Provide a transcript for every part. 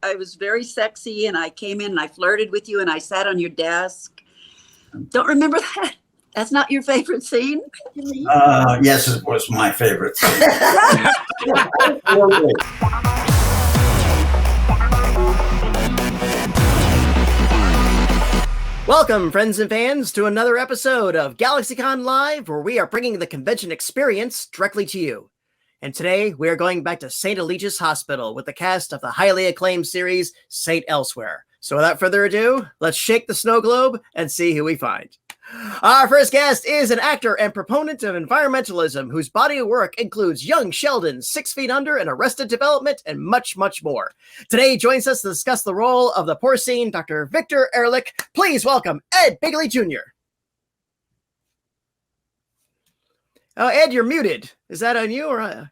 I was very sexy, and I came in and I flirted with you, and I sat on your desk. Don't remember that? That's not your favorite scene? Yes, it was my favorite scene. Welcome, friends and fans, to another episode of GalaxyCon Live, where we are bringing the convention experience directly to you. And today, we are going back to St. Eligius Hospital with the cast of the highly acclaimed series, St. Elsewhere. So without further ado, let's shake the snow globe and see who we find. Our first guest is an actor and proponent of environmentalism whose body of work includes Young Sheldon, 6 Feet Under, and Arrested Development, and much, much more. Today, he joins us to discuss the role of the porcine Dr. Victor Ehrlich. Please welcome Ed Begley Jr. Oh, Ed, you're muted. Is that on you or?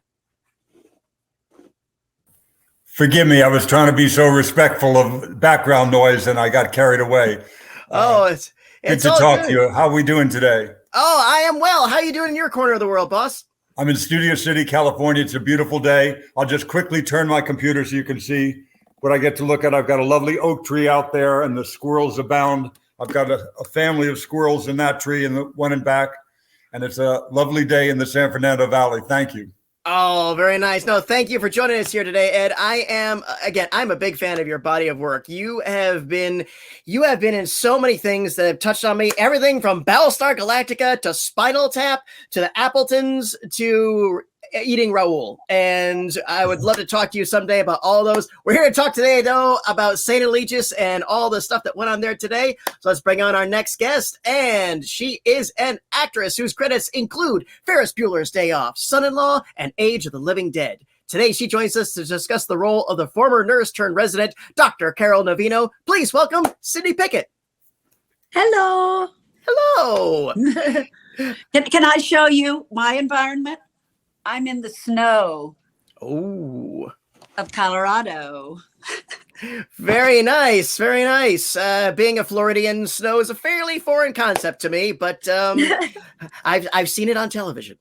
Forgive me. I was trying to be so respectful of background noise and I got carried away. It's good to talk to you. How are we doing today? Oh, I am well. How are you doing in your corner of the world, boss? I'm in Studio City, California. It's a beautiful day. I'll just quickly turn my computer so you can see what I get to look at. I've got a lovely oak tree out there and the squirrels abound. I've got a family of squirrels in that tree and the one in back. And it's a lovely day in the San Fernando Valley. Thank you. Oh, very nice. No, thank you for joining us here today, Ed. I'm a big fan of your body of work. You have been in so many things that have touched on me. Everything from Battlestar Galactica to Spinal Tap to the Appletons to Eating Raoul. And I would love to talk to you someday about all those. We're here to talk today, though, about St. Eligius and all the stuff that went on there today. So let's bring on our next guest. And she is an actress whose credits include Ferris Bueller's Day Off, Son-in-Law, and Age of the Living Dead. Today, she joins us to discuss the role of the former nurse turned resident, Dr. Carol Novino. Please welcome Sydney Pickett. Hello. Hello. Can I show you my environment? I'm in the snow of Colorado. Very nice. Very nice. Being a Floridian, snow is a fairly foreign concept to me, but I've seen it on television.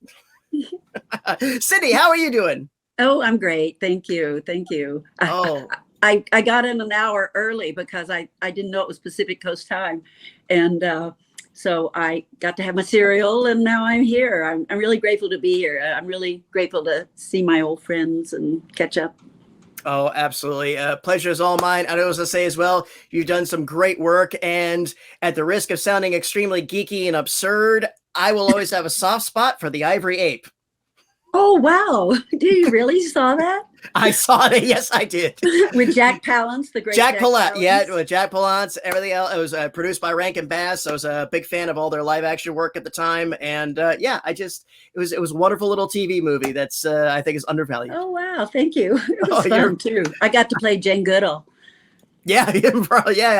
Sydney, how are you doing? Oh, I'm great. Thank you. Thank you. Oh, I got in an hour early because I didn't know it was Pacific Coast time. And so I got to have my cereal, and now I'm here. I'm really grateful to be here. I'm really grateful to see my old friends and catch up. Oh, absolutely. Pleasure is all mine. I was going to say as well, you've done some great work, and at the risk of sounding extremely geeky and absurd, I will always have a soft spot for the ivory ape. Oh, wow. Did you really saw that? I saw it. Yes, I did. With Jack Palance, the great Jack Paulette. Palance. Yeah, with Jack Palance, everything else. It was produced by Rankin Bass. I was a big fan of all their live action work at the time. And it was a wonderful little TV movie that's, I think, is undervalued. Oh, wow. Thank you. It was fun, too. I got to play Jane Goodall. Yeah,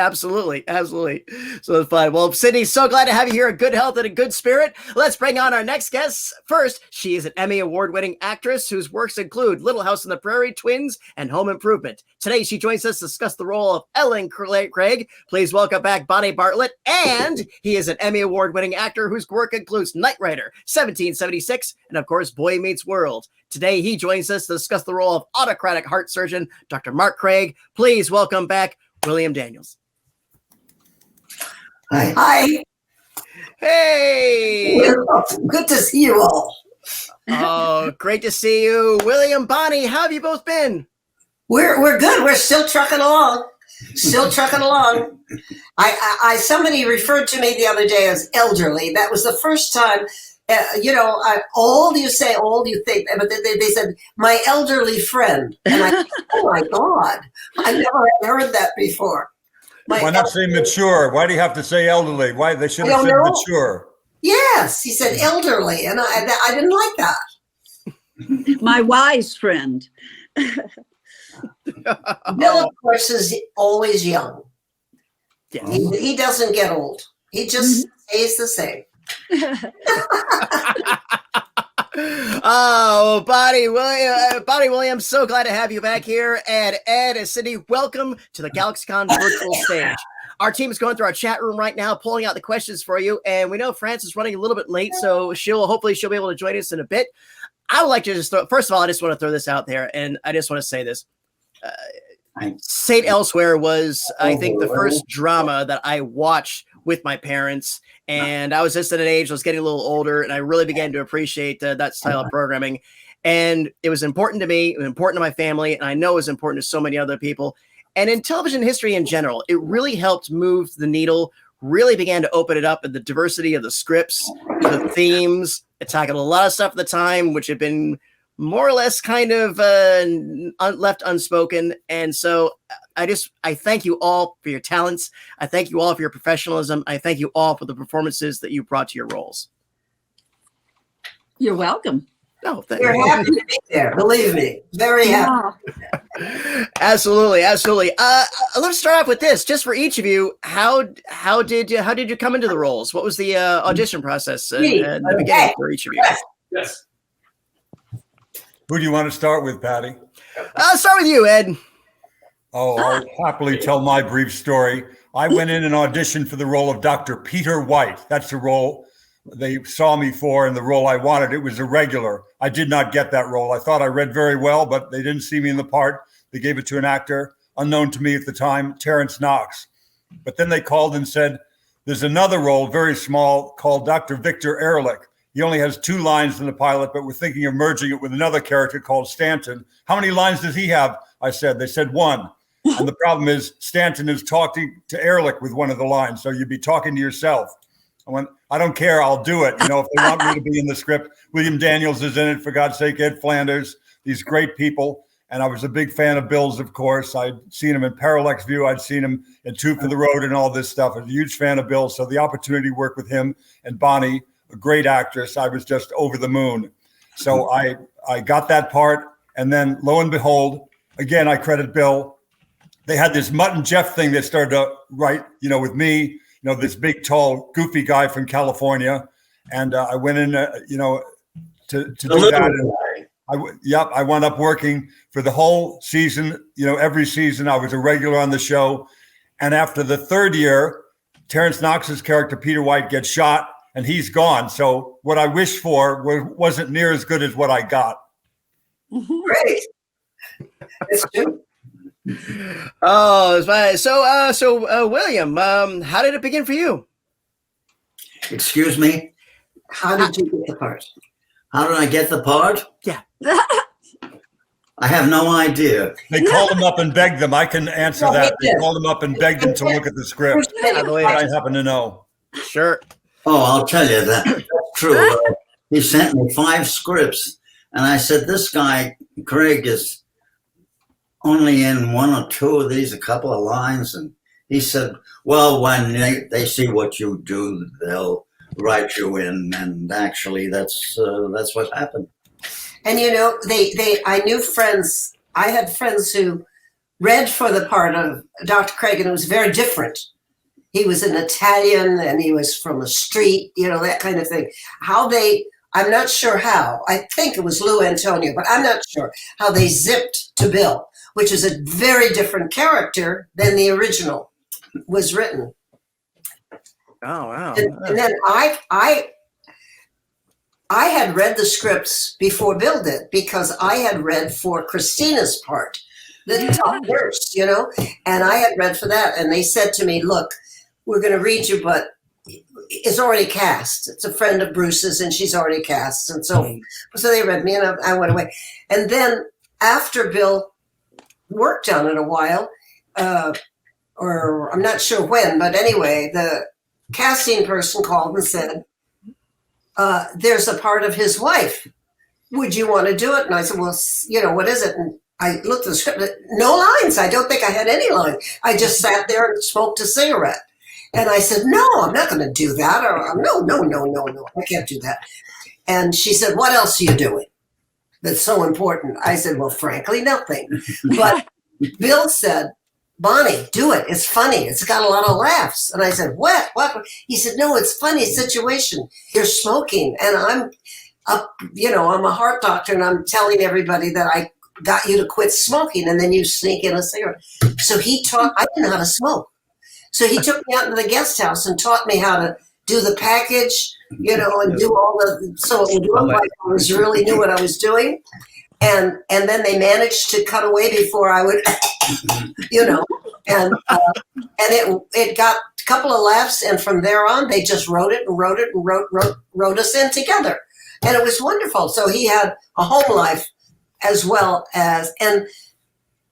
absolutely. Absolutely. So it's fun. Well, Sydney, so glad to have you here in good health and in good spirit. Let's bring on our next guest. First, she is an Emmy Award-winning actress whose works include Little House on the Prairie, Twins, and Home Improvement. Today, she joins us to discuss the role of Ellen Craig. Please welcome back Bonnie Bartlett. And he is an Emmy Award-winning actor whose work includes Knight Rider, 1776, and of course, Boy Meets World. Today, he joins us to discuss the role of autocratic heart surgeon, Dr. Mark Craig. Please welcome back William Daniels. Hi. Hey. Good to see you all. Oh, great to see you. William, Bonnie, how have you both been? We're good. We're still trucking along. Somebody referred to me the other day as elderly. That was the first time. Old, you say old, you think, but they said, my elderly friend. And I think, oh my God, I never had heard that before. Why not say mature? Why do you have to say elderly? Why they should have said mature? Yes, he said elderly, and I didn't like that. My wise friend. Bill, of course, is always young. Yeah. He doesn't get old. He just stays the same. Oh, Bonnie Williams, so glad to have you back here. And Ed and Sydney, welcome to the GalaxyCon virtual stage. Our team is going through our chat room right now, pulling out the questions for you. And we know France is running a little bit late, so hopefully she'll be able to join us in a bit. I would like to first of all, I just want to throw this out there, and I just want to say this. Saint Elsewhere was, I think, the first drama that I watched with my parents. And I was just at an age, I was getting a little older, and I really began to appreciate that style of programming. And it was important to me, it was important to my family, and I know it was important to so many other people. And in television history in general, it really helped move the needle, really began to open it up in the diversity of the scripts, the themes. It tackled a lot of stuff at the time, which had been more or less kind of left unspoken. And so I thank you all for your talents. I thank you all for your professionalism. I thank you all for the performances that you brought to your roles. You're welcome. No, We're happy to be there. Believe me, very happy. Absolutely, absolutely. Let's start off with this. Just for each of you, how did you come into the roles? What was the audition process in the beginning for each of you? Yes. Who do you want to start with, Patty? I'll start with you, Ed. Oh, I'll happily tell my brief story. I went in and auditioned for the role of Dr. Peter White. That's the role they saw me for and the role I wanted. It was a regular. I did not get that role. I thought I read very well, but they didn't see me in the part. They gave it to an actor unknown to me at the time, Terrence Knox. But then they called and said, there's another role, very small, called Dr. Victor Ehrlich. He only has 2 lines in the pilot, but we're thinking of merging it with another character called Stanton. How many lines does he have? I said. They said 1. And the problem is Stanton is talking to Ehrlich with one of the lines. So you'd be talking to yourself. I went, I don't care. I'll do it. You know, if they want me to be in the script, William Daniels is in it, for God's sake, Ed Flanders, these great people. And I was a big fan of Bill's, of course. I'd seen him in Parallax View. I'd seen him in Two for the Road and all this stuff. I was a huge fan of Bill. So the opportunity to work with him and Bonnie, a great actress, I was just over the moon. So I got that part. And then lo and behold, again, I credit Bill. They had this Mutt and Jeff thing they started to write, you know, with me, you know, this big, tall, goofy guy from California. And I went in, you know, to do that. And I wound up working for the whole season. You know, every season I was a regular on the show. And after the 3rd year, Terrence Knox's character, Peter White, gets shot and he's gone. So what I wished for wasn't near as good as what I got. Great. It's true. Oh, so William, how did it begin for you? Excuse me? How did you get the part? How did I get the part? Yeah. I have no idea. They called him up and begged them. I can answer No, that. they They did. called him up and begged him to look at the script. I believe I it. happen to know. Sure. Oh, I'll tell you that. That's true. He sent me 5 scripts. And I said, this guy, Craig, is only in 1 or 2 of these, a couple of lines. And he said, well, when they see what you do, they'll write you in. And actually, that's what happened. And you know, I knew friends. I had friends who read for the part of Dr. Craig, and it was very different. He was an Italian, and he was from a street, you know, that kind of thing. I'm not sure how. I think it was Lou Antonio, but I'm not sure how they zipped to Bill, which is a very different character than the original was written. Oh, wow. And then I had read the scripts before Bill did, because I had read for Christina's part, the top nurse, you know, and I had read for that. And they said to me, look, we're going to read you, but it's already cast. It's a friend of Bruce's and she's already cast. And so they read me and I went away. And then after Bill worked on it a while, or I'm not sure when, but anyway, the casting person called and said, there's a part of his wife. Would you want to do it? And I said, well, you know, what is it? And I looked at the script, no lines. I don't think I had any lines. I just sat there and smoked a cigarette. And I said, no, I'm not going to do that. Or, no, I can't do that. And she said, what else are you doing that's so important? I said, well, frankly, nothing. But Bill said, Bonnie, do it. It's funny. It's got a lot of laughs. And I said, what? He said, no, it's funny situation. You're smoking. And I'm I'm a heart doctor and I'm telling everybody that I got you to quit smoking. And then you sneak in a cigarette. So I didn't know how to smoke. So he took me out into the guest house and taught me how to do the package, you know, and do all so it would look like I really knew what I was doing. And then they managed to cut away before I would you know, and it got a couple of laughs, and from there on, they just wrote it and wrote it and wrote us in together, and it was wonderful. So he had a home life as well as, and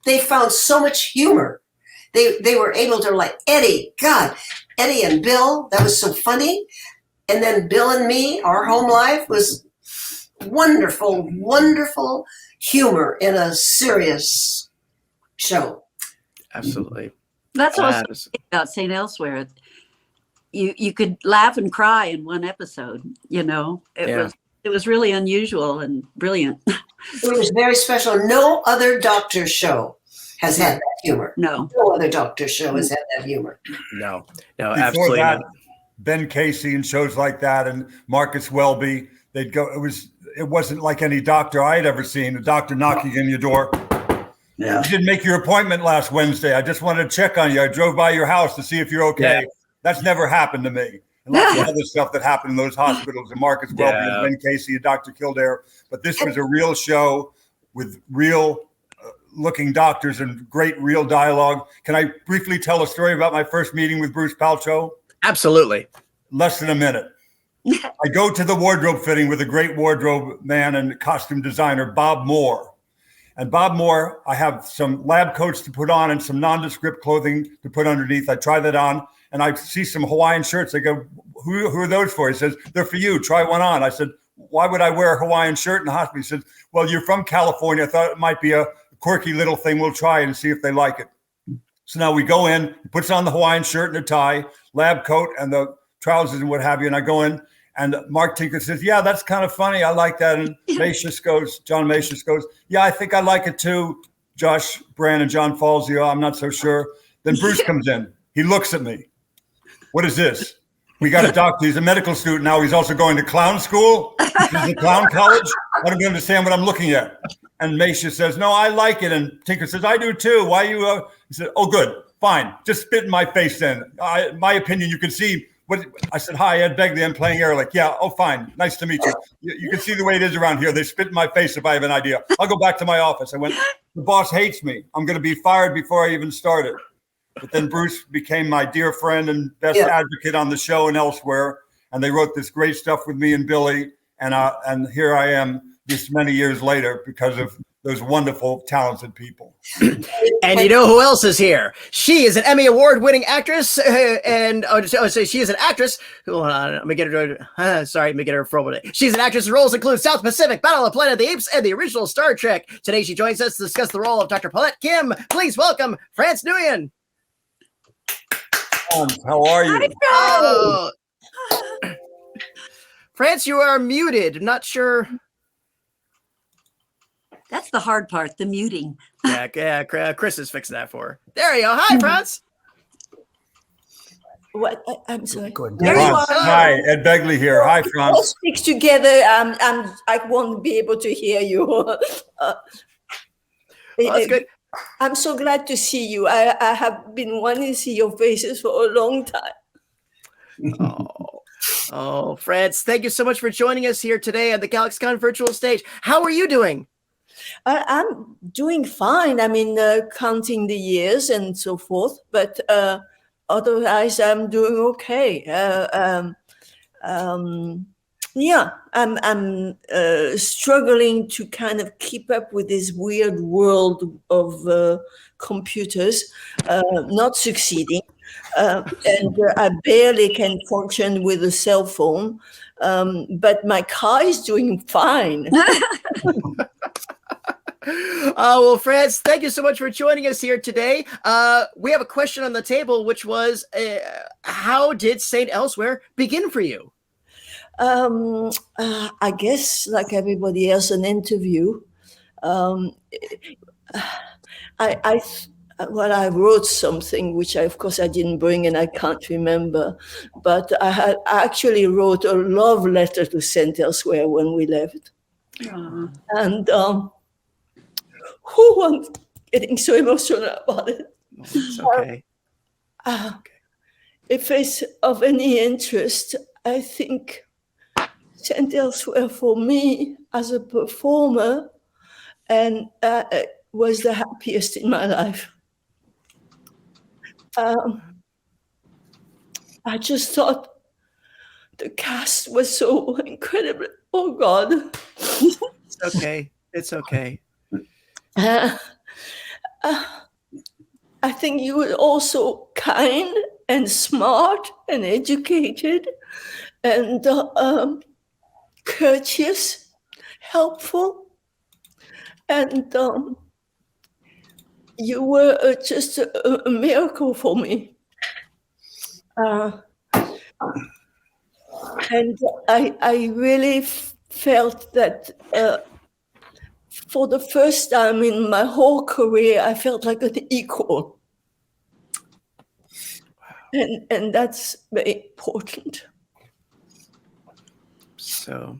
they found so much humor. They were able to, like, Eddie and Bill, that was so funny. And then Bill and me, our home life was wonderful, wonderful humor in a serious show. Absolutely. That's what I was saying about St. Elsewhere. You could laugh and cry in one episode, you know. It was really unusual and brilliant. It was very special. No other Doctor show has had that humor. No other Doctor show has had that humor. No, Before absolutely that, not. Ben Casey and shows like that, and Marcus Welby, they'd go. It wasn't like any doctor I had ever seen. A doctor knocking on your door. Yeah. You didn't make your appointment last Wednesday. I just wanted to check on you. I drove by your house to see if you're okay. Yeah. That's never happened to me. And lots of other stuff that happened in those hospitals. And Marcus Welby and Ben Casey and Dr. Kildare. But this was a real show with real looking doctors and great real dialogue. Can I briefly tell a story about my first meeting with Bruce Paltrow? Absolutely. Less than a minute. I go to the wardrobe fitting with a great wardrobe man and costume designer, Bob Moore. And Bob Moore, I have some lab coats to put on and some nondescript clothing to put underneath. I try that on and I see some Hawaiian shirts. I go, who are those for? He says, they're for you. Try one on. I said, why would I wear a Hawaiian shirt in the hospital? He said, well, you're from California. I thought it might be a quirky little thing. We'll try it and see if they like it. So now we go in, he puts on the Hawaiian shirt and a tie, lab coat and the trousers and what have you. And I go in and Mark Tinker says, yeah, that's kind of funny. I like that. And John Macius goes, yeah, I think I like it too. Josh Brand and John Falzio, I'm not so sure. Then Bruce comes in. He looks at me. What is this? We got a doctor. He's a medical student now. He's also going to clown school. He's a clown college. I don't understand what I'm looking at. And Macius says, no, I like it. And Tinker says, I do too. Why you? He said, oh, good. Fine. Just spit in my face then. My opinion, you can see. What I said, hi, Ed Begley, I'm playing Ehrlich. Yeah, oh, fine. Nice to meet you. You can see the way it is around here. They spit in my face if I have an idea. I'll go back to my office. I went, the boss hates me. I'm going to be fired before I even started. But then Bruce became my dear friend and best advocate on the show and elsewhere. And they wrote this great stuff with me and Billy. And here I am this many years later because of those wonderful, talented people. And you know who else is here? She is an Emmy Award-winning actress, she is an actress. Hold on, let me get her for today. She's an actress whose roles include South Pacific, Battle of Planet of the Apes, and the original Star Trek. Today, she joins us to discuss the role of Dr. Paulette Kiem. Please welcome France Nuyen. How are you? Oh. France, you are muted. I'm not sure. That's the hard part, the muting. Yeah, Chris is fixing that for her. There you go. Hi, France. What? I'm sorry. Hi, Ed Begley here. Hi, Franz. All speak together. I won't be able to hear you. That's good. I'm so glad to see you. I have been wanting to see your faces for a long time. Oh, France, thank you so much for joining us here today at the GalaxyCon virtual stage. How are you doing? I'm doing fine. I mean, counting the years and so forth, but otherwise I'm doing okay. I'm struggling to kind of keep up with this weird world of computers, not succeeding. And I barely can function with a cell phone, but my car is doing fine. Well, France, thank you so much for joining us here today. We have a question on the table, which was, how did St. Elsewhere begin for you? I guess, like everybody else, an interview. I wrote something which of course I didn't bring and I can't remember, but I actually wrote a love letter to St. Elsewhere when we left. And I'm getting so emotional about it. It's okay. If it's of any interest, I think St. Elsewhere for me as a performer and was the happiest in my life. I just thought the cast was so incredible. Oh God. It's okay. It's okay. I think you were also kind and smart and educated and courteous, helpful, and you were just a miracle for me. And I really felt that for the first time in my whole career, I felt like an equal. And that's very important. So,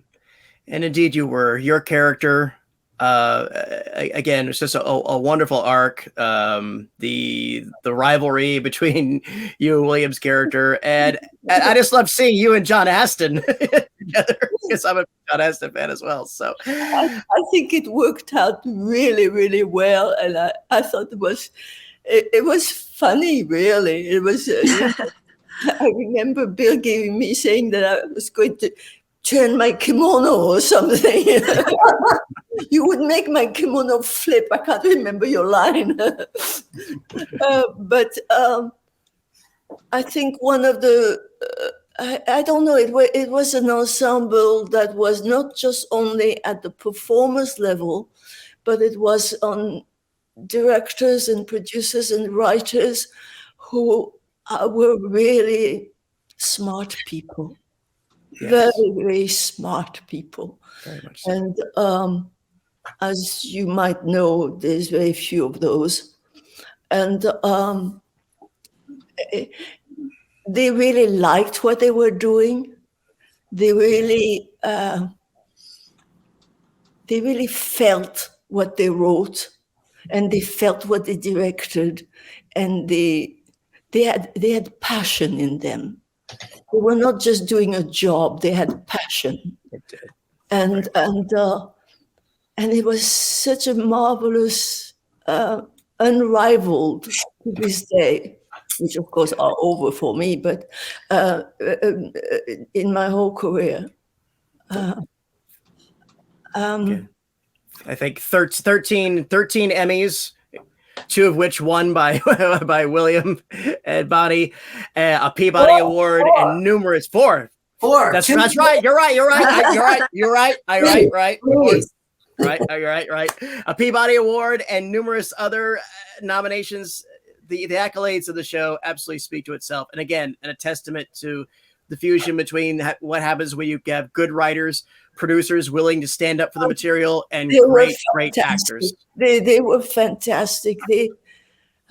and indeed you were. Your character, again, it's just a wonderful arc. The rivalry between you and William's character, and I just love seeing you and John Aston together because I'm a John Aston fan as well. So I think it worked out really, really well, and I thought it was funny. Really, it was. I remember Bill giving me saying that I was going to turn my kimono or something. You would make my kimono flip. I can't remember your line. But I think one of the, I don't know, it was an ensemble that was not just only at the performance level, but it was on directors and producers and writers who were really smart people. yes, Very, very smart people. very much so. And as you might know, there's very few of those. And they really liked what they were doing. They really felt what they wrote, and they felt what they directed, and they had passion in them. They were not just doing a job; they had passion, and it was such a marvelous, unrivaled to this day, which of course are over for me, but in my whole career. Okay. I think 13 Emmys, 2 of which won by by William and Bonnie, a Peabody Award, and numerous 4. That's right. You're right. You're right. Right. A Peabody Award and numerous other nominations. The accolades of the show absolutely speak to itself. And again, a testament to the fusion between what happens when you have good writers, producers willing to stand up for the material, and great actors. They were fantastic. They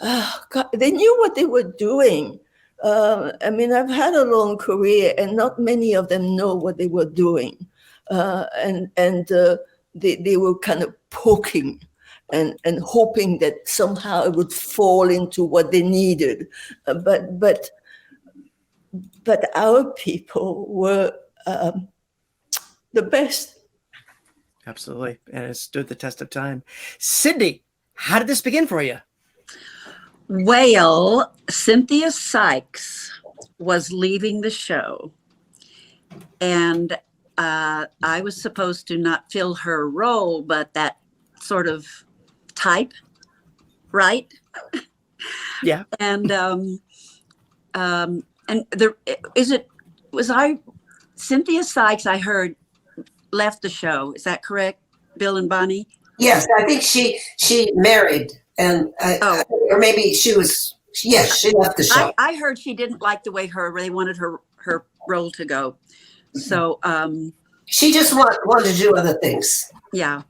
knew what they were doing. I mean, I've had a long career, and not many of them know what they were doing. And they were kind of poking and hoping that somehow it would fall into what they needed. But our people were the best. Absolutely. And it stood the test of time. Sydney, how did this begin for you? Well, Cynthia Sykes was leaving the show, and I was supposed to not fill her role, but that sort of type, right? Yeah. And Cynthia Sykes, I heard, left the show. Is that correct, Bill and Bonnie? Yes, I think she married, and or maybe she was. Yes, she left the show. I heard she didn't like the way they wanted her role to go. So she just wanted to do other things. Yeah,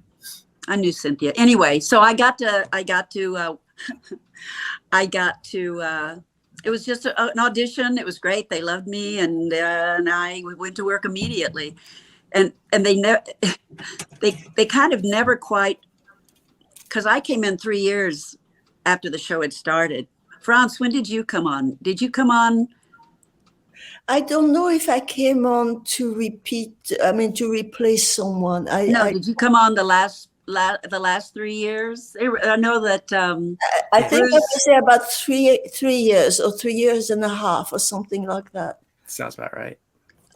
I knew Cynthia. Anyway, so I got to. It was just an audition. It was great. They loved me, and I went to work immediately. And they kind of never quite, because I came in 3 years after the show had started. Franz, when did you come on? Did you come on? I don't know if I came on to replace someone. Did you come on the last the last 3 years. I know that I think I Bruce- would say about 3 years or 3 years and a half or something like that. Sounds about right.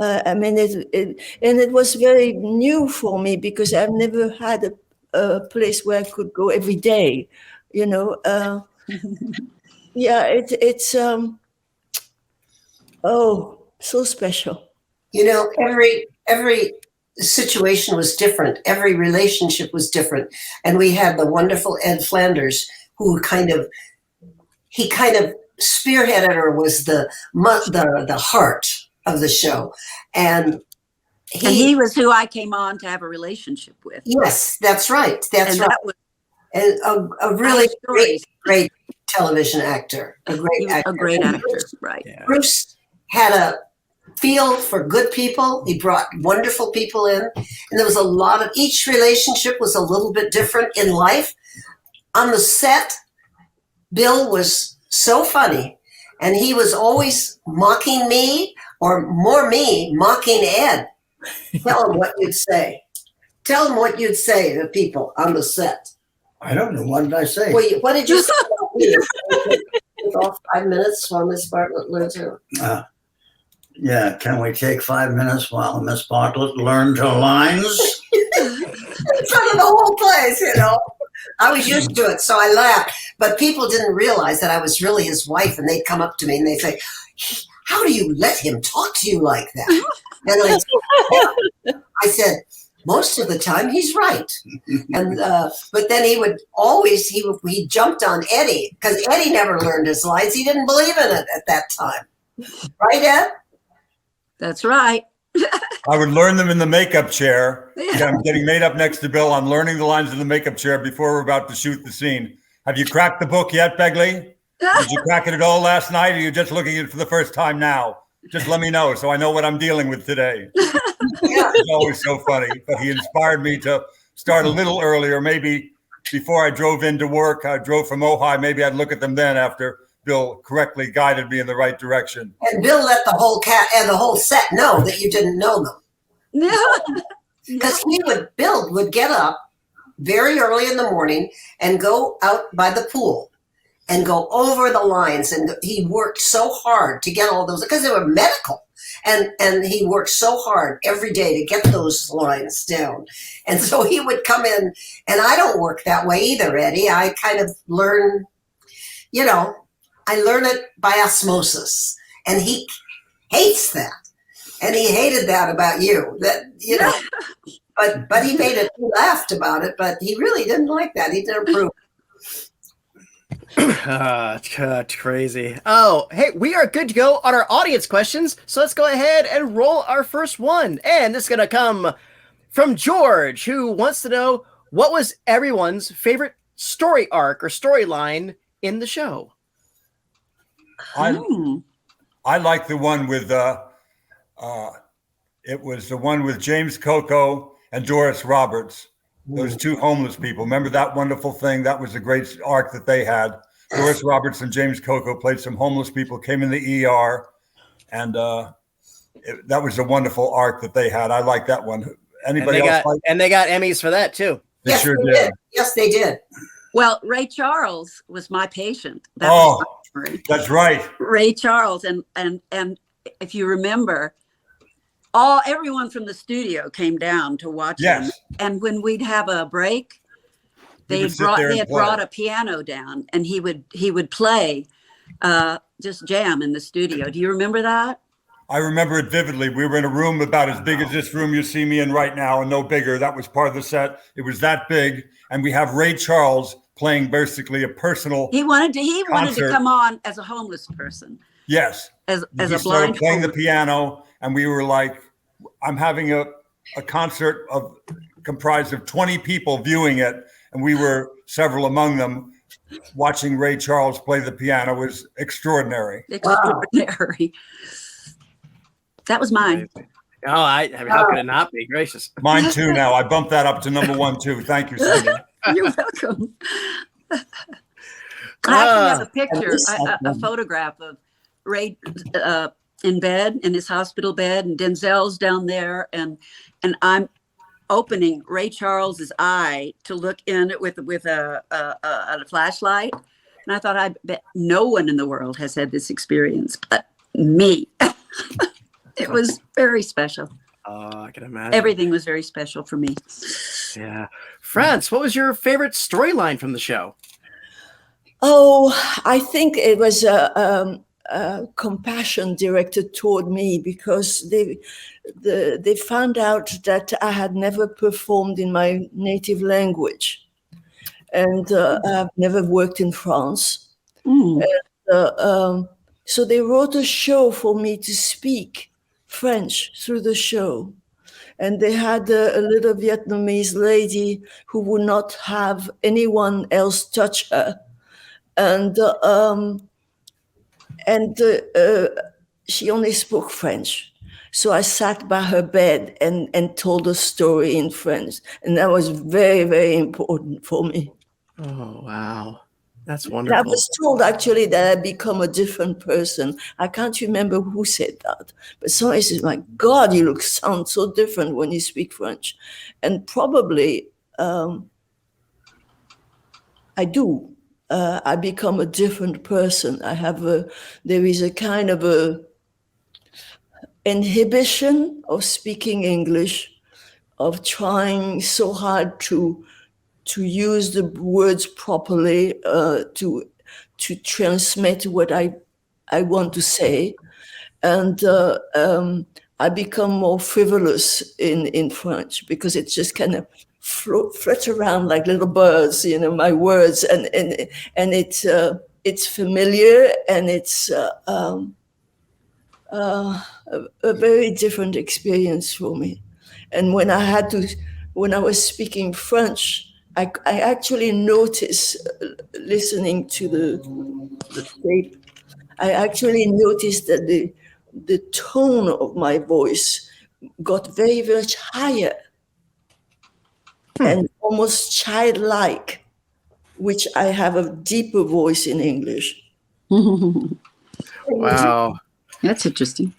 I mean, it was very new for me because I've never had a place where I could go every day, you know. Yeah, it's oh, so special. You know, every situation was different. Every relationship was different. And we had the wonderful Ed Flanders, who kind of spearheaded or was the heart of the show. And he was who I came on to have a relationship with. yes, that's right. That's And right. that was And a really stories. great television actor. He was a great actor, right? Yeah. Bruce had a feel for good people. He brought wonderful people in. And there was a lot of, each relationship was a little bit different in life. On the set, Bill was so funny. And he was always mocking me, or more me, mocking Ed. Tell him what you'd say. Tell him what you'd say to people on the set. I don't know. What did I say? Well, what did you say about me? Take off 5 minutes while Miss Bartlett learns her. Yeah, can we take 5 minutes while Miss Bartlett learns her lines? In front of the whole place, you know. I was used to it, so I laughed. But people didn't realize that I was really his wife, and they'd come up to me and they'd say, "How do you let him talk to you like that?" And I said, most of the time he's right. And but then he jumped on Eddie, because Eddie never learned his lines. He didn't believe in it at that time. Right, Ed? That's right. I would learn them in the makeup chair. Yeah. I'm getting made up next to Bill. I'm learning the lines in the makeup chair before we're about to shoot the scene. Have you cracked the book yet, Begley? Did you crack it at all last night, or are you just looking at it for the first time now? Just let me know so I know what I'm dealing with today. Yeah. It's always so funny. But he inspired me to start a little earlier. Maybe before I drove into work, I drove from Ojai. Maybe I'd look at them then after Bill correctly guided me in the right direction. And Bill let the whole set know that you didn't know them. Yeah. Because Bill would get up very early in the morning and go out by the pool and go over the lines. And he worked so hard to get all those, because they were medical. And he worked so hard every day to get those lines down. And so he would come in, and I don't work that way either, Eddie. I kind of learn, I learn it by osmosis. And he hates that. And he hated that about you, but he made it, he laughed about it, but he really didn't like that. He didn't approve. It's crazy. Oh, hey, we are good to go on our audience questions. So let's go ahead and roll our first one. And this is going to come from George, who wants to know, what was everyone's favorite story arc or storyline in the show? I like the one with it was the one with James Coco and Doris Roberts, those two homeless people. Remember that wonderful thing? That was a great arc that they had. Doris Roberts and James Coco played some homeless people, came in the ER, and that was a wonderful arc that they had. I like that one. Anybody else? And they got Emmys for that too. They Yes, sure they did. Yes, they did. Well, Ray Charles was my patient. That Oh, was my story. that's right. Ray Charles, and if you remember, everyone from the studio came down to watch him. Yes. And when we'd have a break, they had brought a piano down, and he would play, just jam in the studio. Do you remember that? I remember it vividly. We were in a room about as big as this room you see me in right now, and no bigger. That was part of the set. It was that big, and we have Ray Charles playing basically a personal. He wanted to concert. come on as a homeless person. Yes. As He a started blind playing the homeless- piano, and we were like, I'm having a concert comprised of 20 people viewing it, and we were several among them. Watching Ray Charles play the piano was extraordinary. Extraordinary. That was mine. Oh, I mean, how could it not be? Gracious. Mine too now. I bumped that up to number 1 too. Thank you, Cindy. You're welcome. I actually have a picture, a photograph of Ray in bed, in his hospital bed, and Denzel's down there, and I'm opening Ray Charles's eye to look in it with a flashlight. And I thought, I bet no one in the world has had this experience but me. It was very special. Oh, I can imagine. Everything was very special for me. Yeah. France, what was your favorite storyline from the show? Oh, I think it was a compassion directed toward me, because they found out that I had never performed in my native language, and I've never worked in France. Mm. And, so they wrote a show for me to speak French through the show. And they had a little Vietnamese lady who would not have anyone else touch her. And she only spoke French. So I sat by her bed and told a story in French. And that was very, very important for me. Oh, wow. That's wonderful. I was told actually that I become a different person. I can't remember who said that, but somebody said, "My God, you sound so different when you speak French," and probably I do. I become a different person. There is a kind of a inhibition of speaking English, of trying so hard to use the words properly, to transmit what I want to say. And I become more frivolous in French, because it just kind of flit around like little birds, my words. And it's familiar, and it's a very different experience for me. And when I was speaking French, I actually noticed, listening to the tape, I actually noticed that the tone of my voice got very much higher and almost childlike, which I have a deeper voice in English. Wow. That's interesting.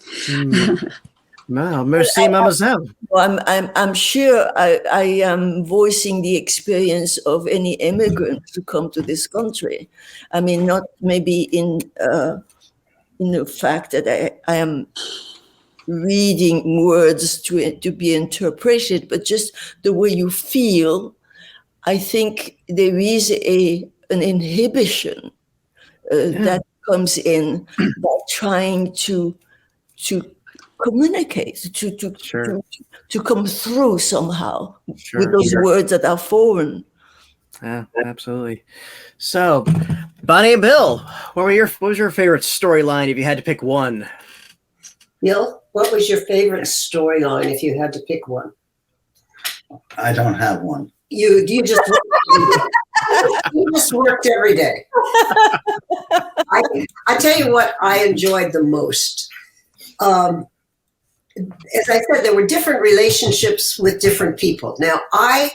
Wow, merci, mademoiselle. I'm sure I am voicing the experience of any immigrant who come to this country. I mean, not maybe in the fact that I am reading words to be interpreted, but just the way you feel. I think there is an inhibition that comes in by trying to communicate, to come through somehow with those words that are foreign. Yeah, absolutely. So, Bonnie and Bill, what was your favorite storyline if you had to pick one? Bill, what was your favorite storyline if you had to pick one? I don't have one. You just you just worked every day. I tell you what I enjoyed the most. As I said, there were different relationships with different people. Now, I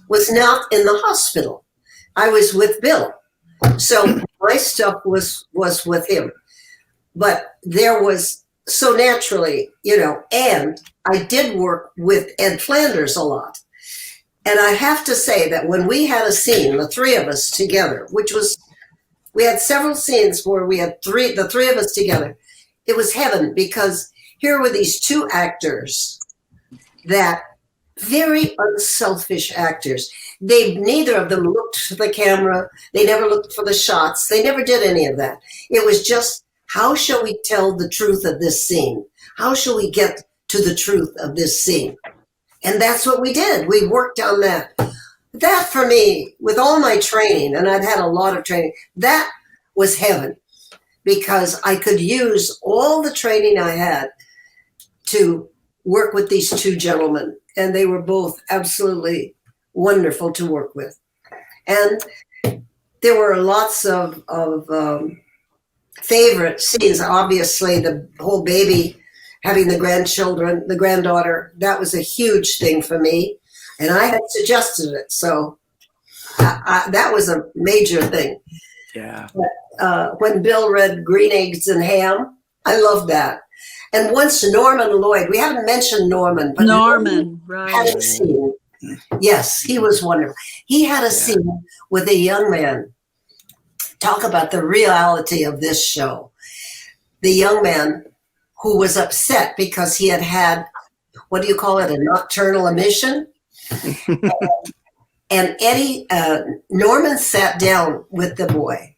was not in the hospital. I was with Bill. So my stuff was with him. But there was, so naturally, and I did work with Ed Flanders a lot. And I have to say that when we had a scene, the three of us together, we had several scenes where we had the three of us together. It was heaven, because here were these two actors, that very unselfish actors. Neither of them looked for the camera. They never looked for the shots. They never did any of that. It was just, how shall we tell the truth of this scene? How shall we get to the truth of this scene? And that's what we did. We worked on that. That for me, with all my training, and I'd had a lot of training, that was heaven, because I could use all the training I had to work with these two gentlemen. And they were both absolutely wonderful to work with. And there were lots of favorite scenes. Obviously, the whole baby having the grandchildren, the granddaughter, that was a huge thing for me. And I had suggested it. So that was a major thing. Yeah. But, when Bill read Green Eggs and Ham, I loved that. And once Norman Lloyd, we haven't mentioned Norman, but Norman, right. had a scene. Yes, he was wonderful. He had a scene with a young man. Talk about the reality of this show. The young man who was upset because he had, what do you call it, a nocturnal emission? And Norman sat down with the boy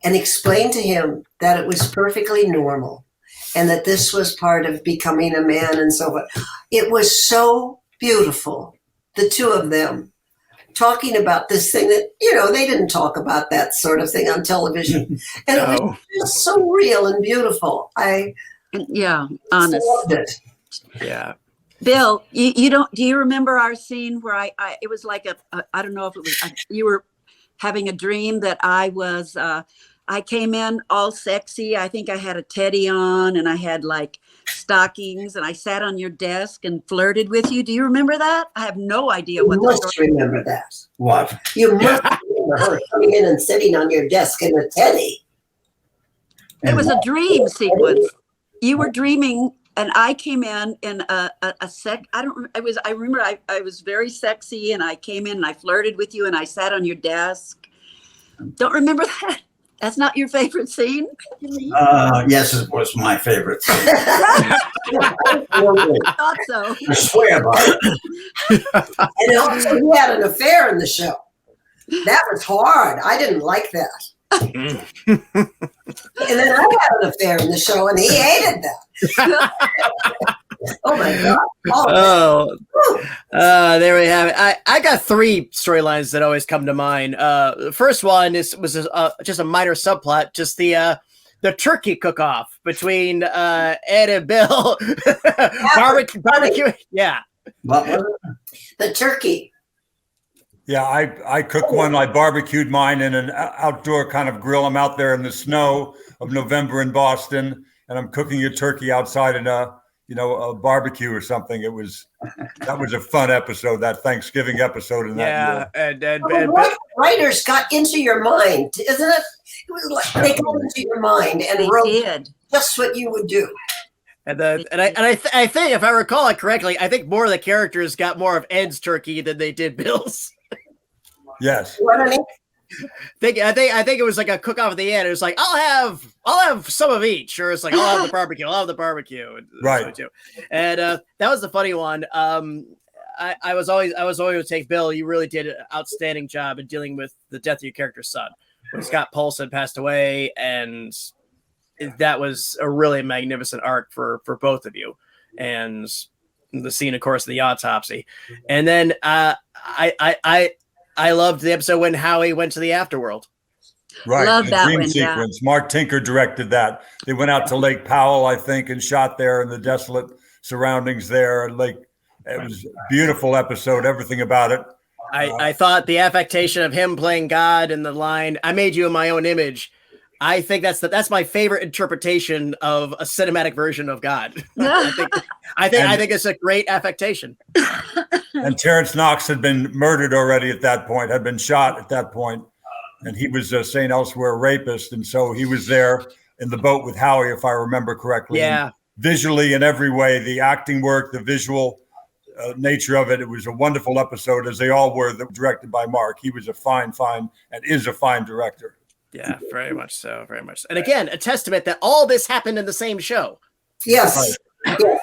and explained to him that it was perfectly normal and that this was part of becoming a man and so on. It was so beautiful, the two of them talking about this thing that, they didn't talk about that sort of thing on television. And it was just so real and beautiful. Yeah, honest. Loved it. Yeah. Bill, do you remember our scene where it was like I don't know if it was, you were having a dream that I came in all sexy. I think I had a teddy on and I had like stockings and I sat on your desk and flirted with you. Do you remember that? I have no idea what You must remember that. What? You must remember her coming in and sitting on your desk in a teddy. It was a dream sequence. You were dreaming and I came in a sec. I remember I was very sexy and I came in and I flirted with you and I sat on your desk. Don't remember that? That's not your favorite scene? Yes, it was my favorite scene. I thought so. I swear by it. And also, he had an affair in the show. That was hard. I didn't like that. And then I had an affair in the show, and he hated that. Oh my God! There we have it. I got three storylines that always come to mind. The first one was just a minor subplot, just the turkey cook-off between Ed and Bill. Barbecue. Yeah. What was it? The turkey. Yeah, I cooked one. I barbecued mine in an outdoor kind of grill. I'm out there in the snow of November in Boston, and I'm cooking a turkey outside in a barbecue or something. That was a fun episode, that Thanksgiving episode in that year. And writers got into your mind, isn't it? It was like they got into your mind and wrote just what you would do. I think, if I recall it correctly, I think more of the characters got more of Ed's turkey than they did Bill's. Yes. What I mean? I think it was like a cook off at the end. It was like, I'll have some of each, or it's like I'll have the barbecue. Right. And that was the funny one. I was always to take Bill. You really did an outstanding job in dealing with the death of your character's son when Scott Paulson passed away, and that was a really magnificent arc for both of you. And the scene, of course, of the autopsy, and then I loved the episode when Howie went to the afterworld. Right. Love the that dream one, sequence. Yeah. Mark Tinker directed that. They went out to Lake Powell, I think, and shot there in the desolate surroundings there. It was a beautiful episode, everything about it. I thought the affectation of him playing God and the line, "I made you in my own image." I think that's my favorite interpretation of a cinematic version of God. I think it's a great affectation. And Terrence Knox had been murdered already at that point, had been shot at that point, and he was a St. Elsewhere rapist, and so he was there in the boat with Howie, if I remember correctly. Yeah. And visually, in every way, the acting work, the visual nature of it, it was a wonderful episode, as they all were, directed by Mark. He was a fine, and is a fine director. Yeah, very much so, very much so. And again, a testament that all this happened in the same show. Yes. Right. Yeah.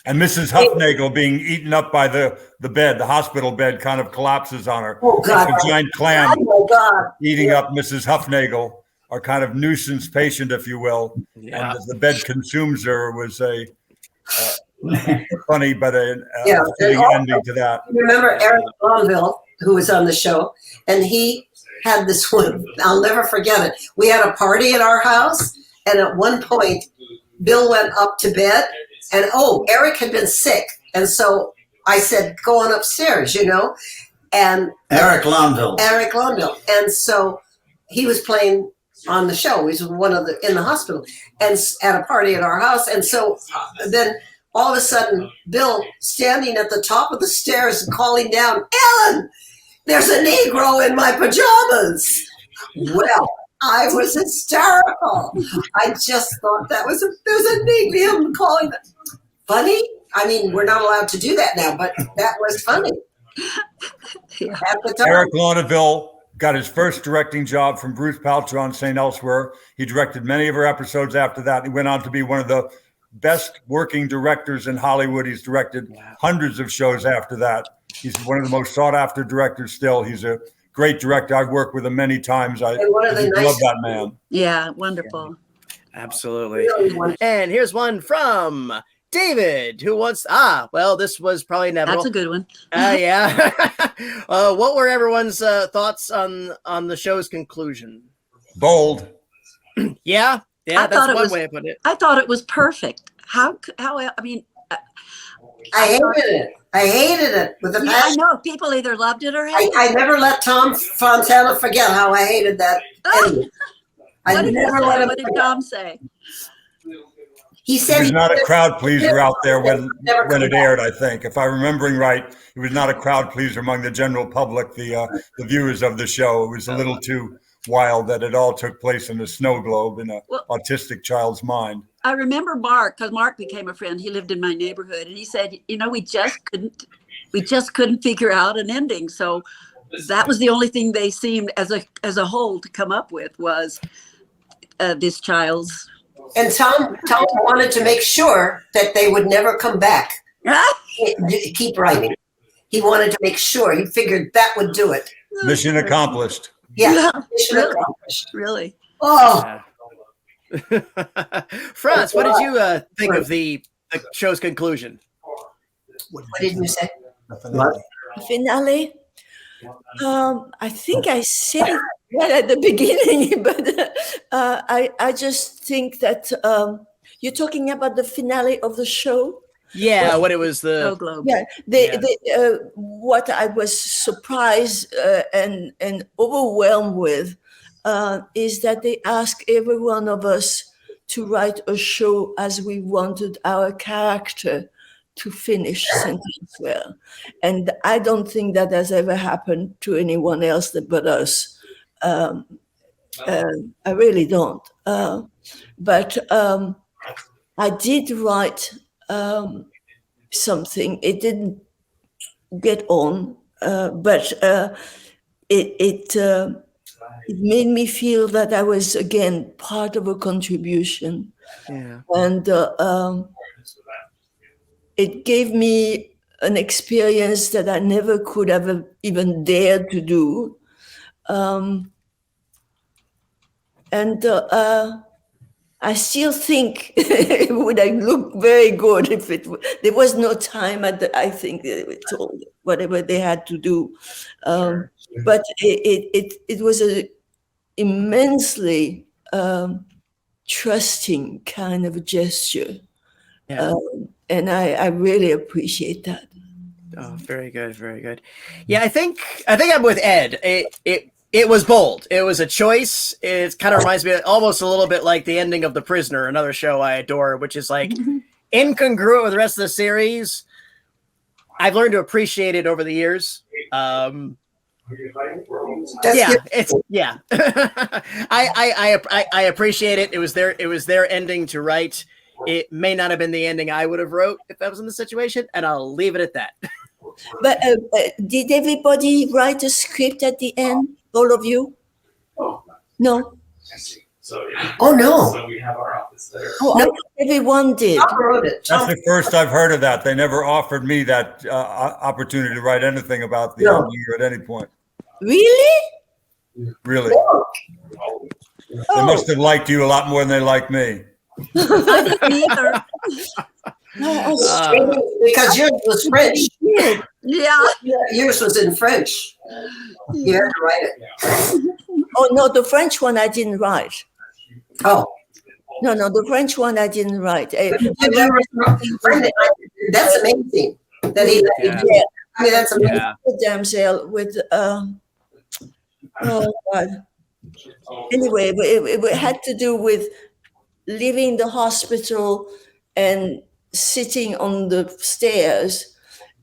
And Mrs. Huffnagel being eaten up by the bed, the hospital bed kind of collapses on her. Oh, God. Like a giant clam eating up Mrs. Huffnagel, our kind of nuisance patient, if you will. Yeah. And the bed consumes her was a funny but a fitting ending to that. Remember Eric Lonville, who was on the show, and he had this one, I'll never forget it. We had a party at our house, and at one point, Bill went up to bed, and Eric had been sick. And so I said, go on upstairs, and Eric Lonville. And so he was playing on the show. He was in the hospital and at a party at our house. And so then all of a sudden, Bill standing at the top of the stairs and calling down, "Ellen, there's a Negro in my pajamas." Well, I was hysterical. I just thought there's a Negro calling. Funny? I mean, we're not allowed to do that now, but that was funny. Yeah. At the time. Eric Launaville got his first directing job from Bruce Paltrow on St. Elsewhere. He directed many of our episodes after that. He went on to be one of the best working directors in Hollywood. He's directed hundreds of shows after that. He's one of the most sought after directors still. He's a great director. I've worked with him many times. I love that man. Yeah, wonderful. Absolutely. And here's one from David, who wants, well, this was probably inevitable. That's a good one. Yeah. What were everyone's thoughts on the show's conclusion? Bold. Yeah, I that's thought it one was- way to put it. I thought it was perfect. I mean, I hated it with a yeah, I passion. know people either loved it or hated it. I never let Tom Fontana forget how I hated that ending. I What did, never let him what did forget. Tom say? He He said was he not a would- crowd pleaser out there when Never come it back. aired, I think. If I'm remembering right, he was not a crowd pleaser among the general public, the viewers of the show. It was a little too wild that it all took place in a snow globe in an autistic child's mind. I remember Mark, because Mark became a friend. He lived in my neighborhood, and he said, we just couldn't figure out an ending. So that was the only thing they seemed as a whole to come up with was this child's. And Tom wanted to make sure that they would never come back. Keep writing. He wanted to make sure. He figured that would do it. Mission accomplished. Yeah. Mission Really? accomplished. Really? Oh, Franz, what did you think of the show's conclusion? what did you say? Finale. I think I said it right at the beginning, but I just think that you're talking about the finale of the show. Yeah, what it was Snow the globe. Yeah, what I was surprised and overwhelmed with is that they asked every one of us to write a show as we wanted our character to finish sentence well. And I don't think that has ever happened to anyone else but us. I really don't. But I did write something. It didn't get on, but it made me feel that I was again part of a contribution, and it gave me an experience that I never could have even dared to do, and I still think it would have looked very good if there was no time I think they were told whatever they had to do, but it was a immensely trusting kind of gesture, and I really appreciate that. Oh, very good, very good. Yeah, I think I'm with Ed. It was bold. It was a choice. It kind of reminds me almost a little bit like the ending of The Prisoner, another show I adore, which is like incongruent with the rest of the series. I've learned to appreciate it over the years. I appreciate it. It was their ending to write. It may not have been the ending I would have wrote if I was in the situation, and I'll leave it at that. But did everybody write a script at the end? All of you? No. Oh, no. So we have our office there. Oh, I thought everyone did. Tom wrote it. That's the first I've heard of that. They never offered me that opportunity to write anything about the ending at any point. Really? Really. They must have liked you a lot more than they liked me. I didn't either. Because yours was French. Yeah. Yours was in French. You had to write it. Oh, no, the French one I didn't write. Oh. No, the French one I didn't write. That's amazing. That he let you do it. I mean, that's amazing. Damsel with, oh, God. Anyway, it had to do with leaving the hospital and sitting on the stairs,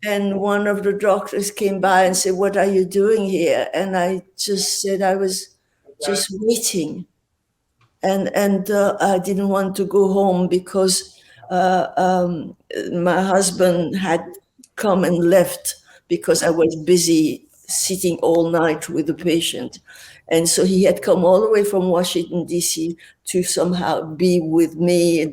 and one of the doctors came by and said, "What are you doing here?" And I just said I was just waiting, and I didn't want to go home because my husband had come and left because I was busy sitting all night with the patient. And so he had come all the way from Washington, D.C. to somehow be with me,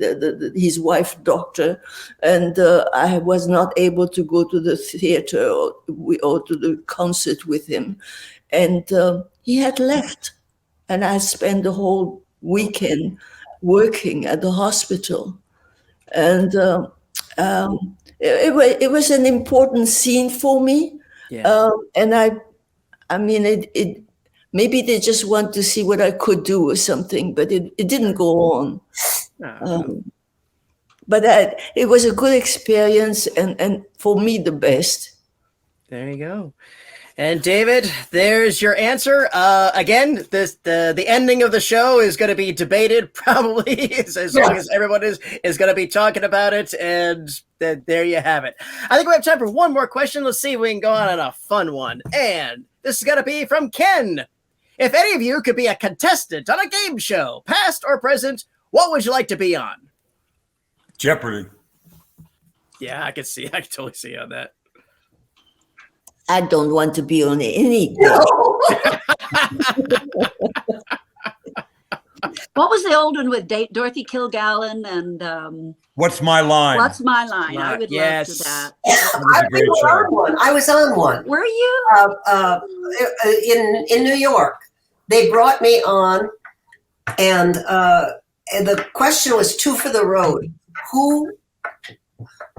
his wife, doctor. And I was not able to go to the theater or to the concert with him. And he had left. And I spent the whole weekend working at the hospital. And it was an important scene for me. Yeah. And I mean, it maybe they just want to see what I could do or something, but it didn't go on. But it was a good experience, and for me, the best. There you go. And David, there's your answer. Again, the ending of the show is going to be debated probably as long as everyone is going to be talking about it. And there you have it. I think we have time for one more question. Let's see if we can go on a fun one. And this is going to be from Ken. If any of you could be a contestant on a game show, past or present, what would you like to be on? Jeopardy. Yeah, I can totally see on that. I don't want to be on any game. What was the old one with Dorothy Kilgallen and What's My Line? What's My Line? I would Yes. love to that. I was on one. Were you? In New York. They brought me on, and the question was two for the road. Who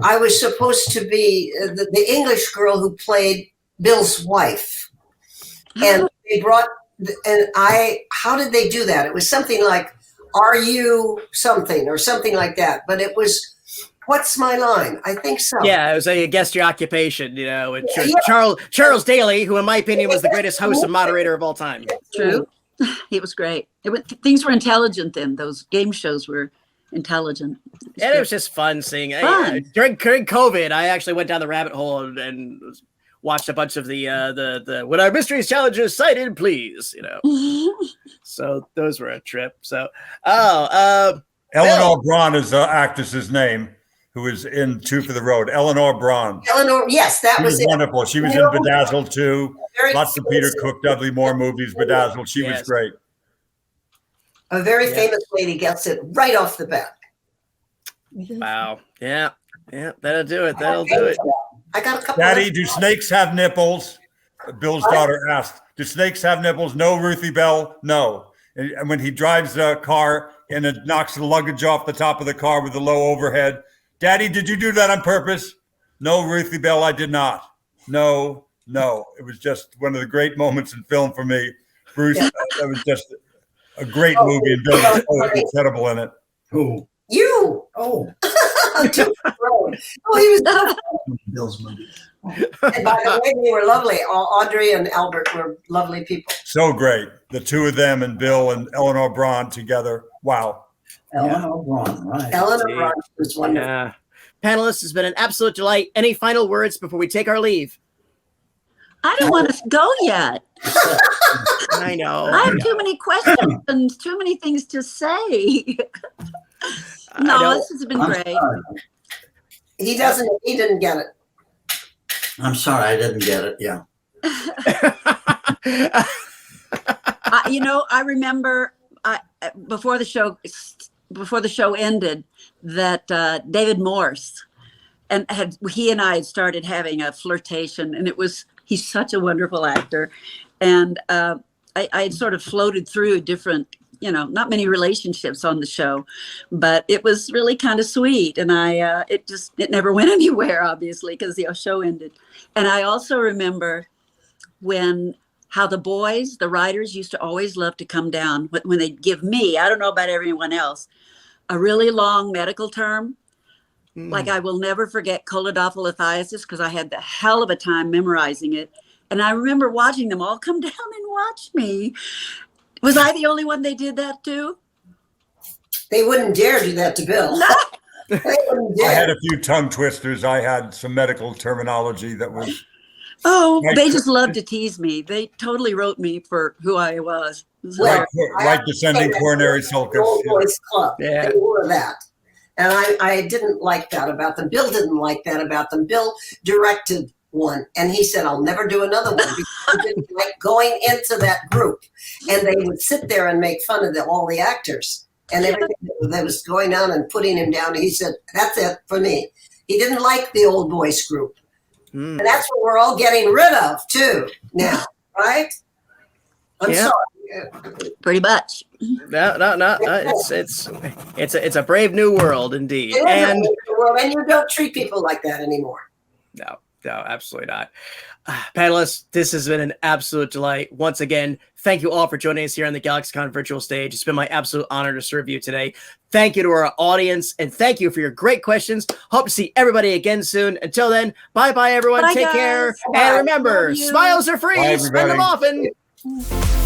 I was supposed to be the English girl who played Bill's wife, and they brought how did they do that? It was something like, "Are you something?" or something like that. But it was, "What's my line?" I think so. Yeah, it was a guess your occupation, and Charles Daly, who in my opinion was the greatest host and moderator of all time. True. He was great. Things were intelligent then. Those game shows were intelligent. And it was just fun seeing. During COVID, I actually went down the rabbit hole and watched a bunch of the "When Our Mysteries Challenges Cited, Please," So those were a trip. So, Eleanor Braun is the actress's name, who is in Two for the Road. Eleanor Braun. Eleanor, yes, that She was wonderful. She was in Bedazzled too. Lots of Peter Cook, Dudley Moore movies. Bedazzled. She was great. A very famous lady gets it right off the bat. Wow. Yeah. That'll do it. I got a couple. Daddy, do snakes have nipples? Bill's daughter asked. Do snakes have nipples? No, Ruthie Bell. No. And when he drives a car and it knocks the luggage off the top of the car with the low overhead, Daddy, did you do that on purpose? No, Ruthie Bell, I did not. No. It was just one of the great moments in film for me. Bruce, that was just a great movie, and Bill was so incredible in it. Who? You. Oh. He was Bill's movie. And by the way, they were lovely. Audrey and Albert were lovely people. So great. The two of them and Bill and Eleanor Braun together. Wow. Eleanor Braun, right. Eleanor Braun was wonderful. Yeah. Panelists, has been an absolute delight. Any final words before we take our leave? I don't want to go yet. I know. I have too many questions and too many things to say. No, this has been great. He didn't get it. I'm sorry, I didn't get it. Yeah. I remember before the show ended that David Morse he and I had started having a flirtation, and he's such a wonderful actor, and I had sort of floated through different, not many relationships on the show, but it was really kind of sweet, and it never went anywhere, obviously, because the show ended. And I also remember how the boys, the writers, used to always love to come down when they'd give me, I don't know about everyone else, a really long medical term. Like, I will never forget choledophyllithiasis, because I had the hell of a time memorizing it. And I remember watching them all come down and watch me. Was I the only one they did that to? They wouldn't dare do that to Bill. They wouldn't dare. I had a few tongue twisters. I had some medical terminology that was. Oh, they just loved to tease me. They totally wrote me for who I was. Right descending coronary sulcus. Boys Club. Yeah. They were that. And I didn't like that about them. Bill didn't like that about them. Bill directed one, and he said, I'll never do another one because he didn't like going into that group. And they would sit there and make fun of all the actors and everything that was going on and putting him down. He said, that's it for me. He didn't like the old boys group. And that's what we're all getting rid of too now, right? I'm sorry. Pretty much. No. It's a brave new world indeed. It is And a new world, and you don't treat people like that anymore. no, absolutely not. Panelists, this has been an absolute delight. Once again, thank you all for joining us here on the GalaxyCon virtual stage. It's been my absolute honor to serve you today. Thank you to our audience, and thank you for your great questions. Hope to see everybody again soon. Until then, bye-bye, everyone. Bye, Take guys. care. Bye. And remember, Love you. smiles are free. Bye, Spend them everybody. often.